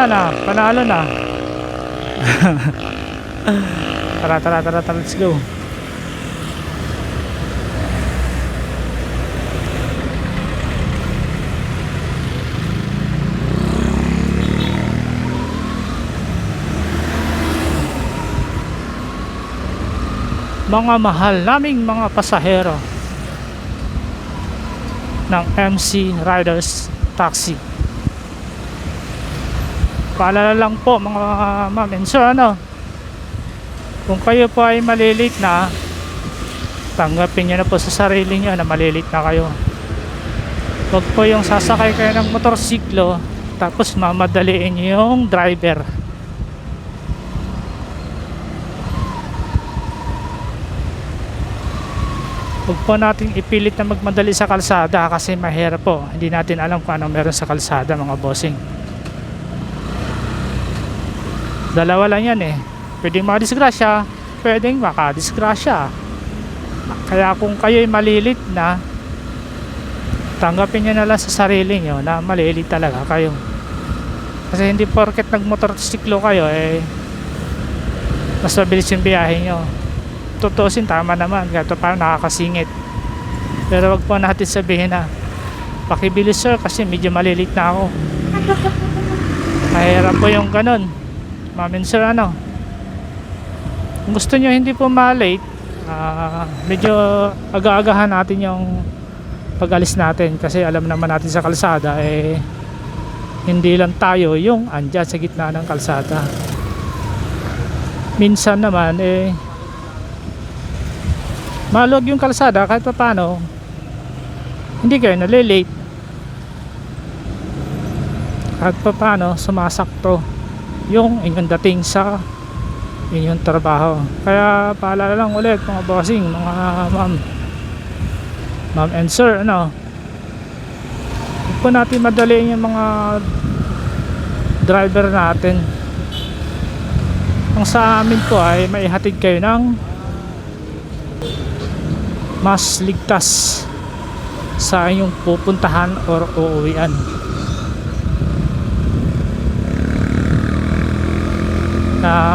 Wala na, panalo na. Tara, let's go. Mga mahal naming mga pasahero ng MC Riders Taxi, paalala lang po mga ma'am and sir, kung kayo po ay malilate na, tanggapin nyo na po sa sarili nyo na malilate na kayo. Huwag po yung sasakay kayo ng motorsiklo tapos mamadaliin nyo yung driver. Huwag po natin ipilit na magmadali sa kalsada kasi mahirap po. Hindi natin alam kung anong meron sa kalsada, mga bossing. Dalawa lang yan eh. Pwedeng makadisgrasya, pwedeng makadisgrasya. Kaya kung kayo'y malilit na, tanggapin nyo na lang sa sarili nyo na malilit talaga kayo. Kasi hindi porket nagmotorsiklo kayo mas mabilis yung biyahe nyo. Tutusin, tama naman, gato parang nakakasingit. Pero wag po natin sabihin na pakibilis sir kasi medyo malilit na ako. Mahirap po yung ganun, ma'am and sir. Kung gusto nyo hindi po malate, medyo aga-agahan natin yung pag-alis natin kasi alam naman natin sa kalsada hindi lang tayo yung andyan sa gitna ng kalsada. Minsan naman maluwag yung kalsada, kahit pa paano hindi kayo nalilate, kahit pa paano sumasakto yung inyong dating sa inyong trabaho. Kaya paalala lang ulit mga bossing, mga ma'am and sir, huwag po natin madaliin yung mga driver natin. Ang sa amin po ay maihatid kayo ng mas ligtas sa inyong pupuntahan or uuwian.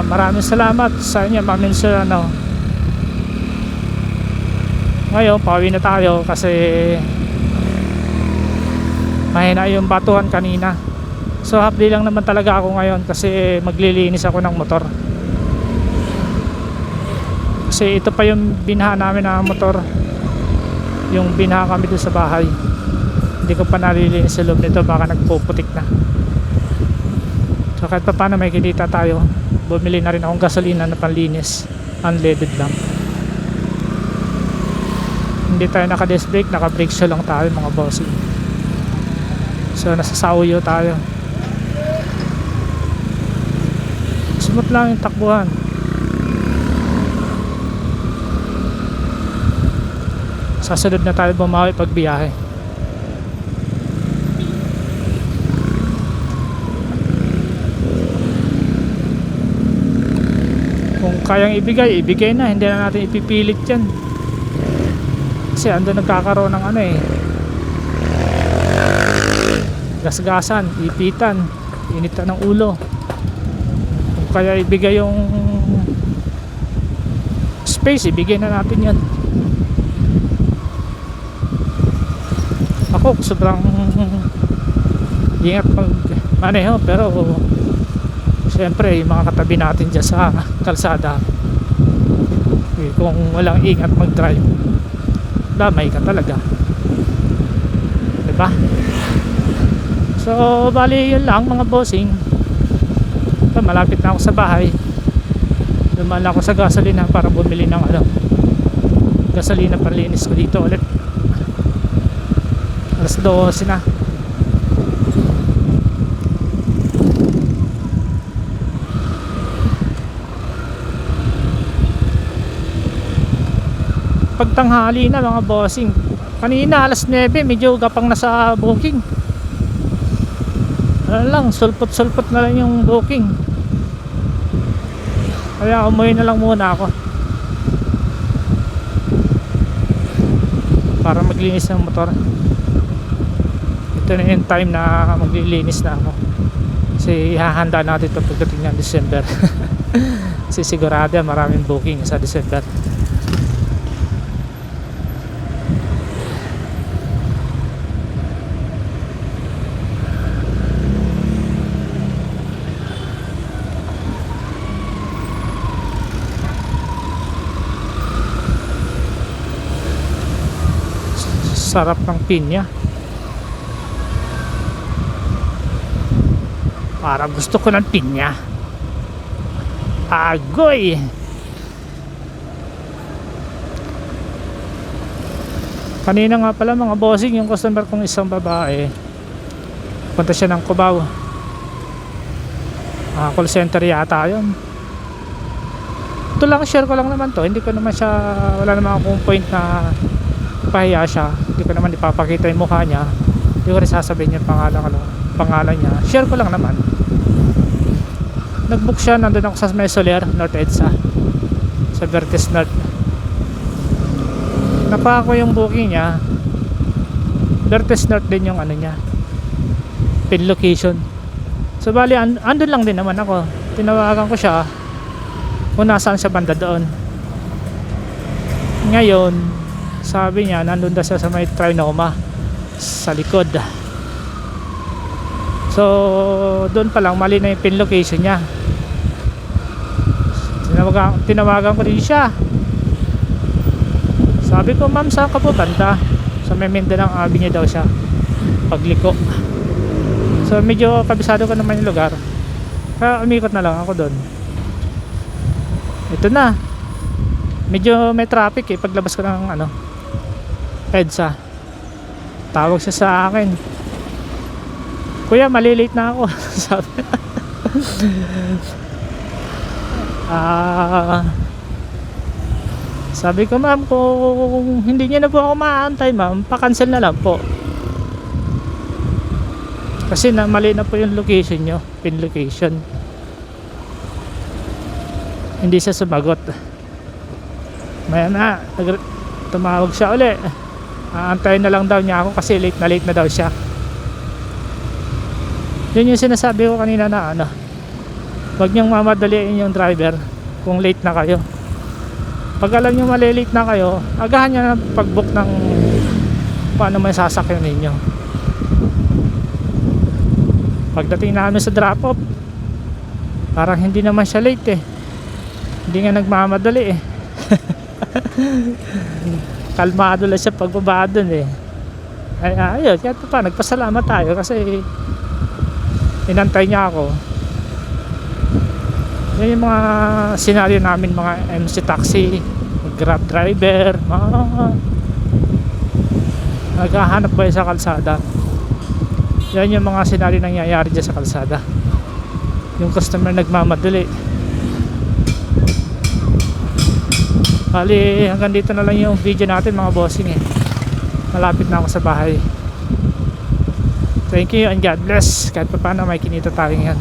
Maraming salamat sa inyo, ma'am and sir. Ngayon pauwi na tayo kasi mahina yung batuhan kanina. So half day lang naman talaga ako ngayon kasi maglilinis ako ng motor. Kasi ito pa yung binaha namin na motor, yung binaha kami doon sa bahay. Hindi ko pa nalilinis sa loob nito, baka nagpuputik na. So kahit pa paano may kinita tayo. Bumili na rin akong gasolina na panlinis, unleaded lang. Hindi tayo naka disc brake, naka brake shoe lang tayo mga bossing. So nasa sauyo tayo. Smooth lang yung takbuhan. Sasunod na tayo bumawi pag biyahe. Kung kayang ibigay, ibigay na. Hindi na natin ipipilit yan. Kasi ando nagkakaroon ng gasgasan, ipitan, initan ng ulo. Kung kaya ibigay yung space, ibigay na natin yan. Ako sobrang ingat maneho, pero siyempre yung mga katabi natin dyan sa kalsada, kung walang ingat mag drive, damay ka talaga, diba? So bali yun lang mga bossing. Malapit na ako sa bahay. Dumaan ako sa gasolina para bumili ng gasolina panlinis ko dito ulit. Alas 12 na. Pagtanghali na mga bossing. Kanina alas 9 medyo gapang na sa booking. Sulpot na lang yung booking. Kaya umuwi na lang muna ako para maglinis ng motor. Ito na yung time na maglilinis na ako kasi Kasi ihahanda natin ito pagdating ng December. Kasi sigurado maraming booking sa December. Sarap ng pinya. Parang gusto ko ng pinya. Agoy! Kanina nga pala mga bossing, yung customer kong isang babae, punta siya ng Cubao. Call center yata yun. Ito lang, share ko lang naman to. Hindi ko naman siya, wala naman akong point na pahiya siya. Hindi ko naman ipapakita yung mukha niya. Hindi ko rin sasabihin yung pangalan niya. Share ko lang naman. Nag-book siya, nandun ako sa May Soler, North EDSA, sa Vertis North. Nakuha ko yung booking niya. Vertis North din yung ano niya, pin location. So bali, andun lang din naman ako. Tinawagan ko siya kung nasaan siya banda doon. Ngayon, sabi niya, nandun daw siya sa may Trinoma, sa likod. So doon pa lang mali na yung pin location niya. Tinawagan ko din siya. Sabi ko, ma'am, saan ka po banda? Sa may Mindanao Avenue daw siya, pagliko. So medyo kabisado ko naman yung lugar, kaya umikot na lang ako doon. Ito na, medyo may traffic eh paglabas ko ng EDSA. Tawag siya sa akin, kuya, malilate na ako. Sabi sabi ko, ma'am, kung hindi niya na po ako maaantay, ma'am, pa-cancel na lang po. Kasi mali na po yung location nyo, pin location. Hindi siya sumagot. Maya na, tumawag siya uli. Aantayin na lang daw niya ako kasi late na daw siya. Yun yung sinasabi ko kanina na huwag niyong mamadaliin yung driver kung late na kayo. Pag alam niyo malilate na kayo, agahan niyo na pag-book ng paano may sasakyan ninyo. Pagdating namin sa drop-off, parang hindi naman siya late eh. Hindi nga nagmamadali eh. Kalmado lang siya pagbaba dun eh. Ay, ayun, kaya pa, nagpasalamat tayo kasi inantay niya ako. Yan yung mga senaryo namin, mga MC taxi, grab driver, mga naghahanap ba sa kalsada. Yan yung mga senaryo nangyayari dyan sa kalsada. Yung customer nagmamadali. Bali, hanggang dito na lang yung video natin mga bossing eh. Malapit na ako sa bahay. Thank you and God bless. Kahit pa paano may kinita tayo ngayon.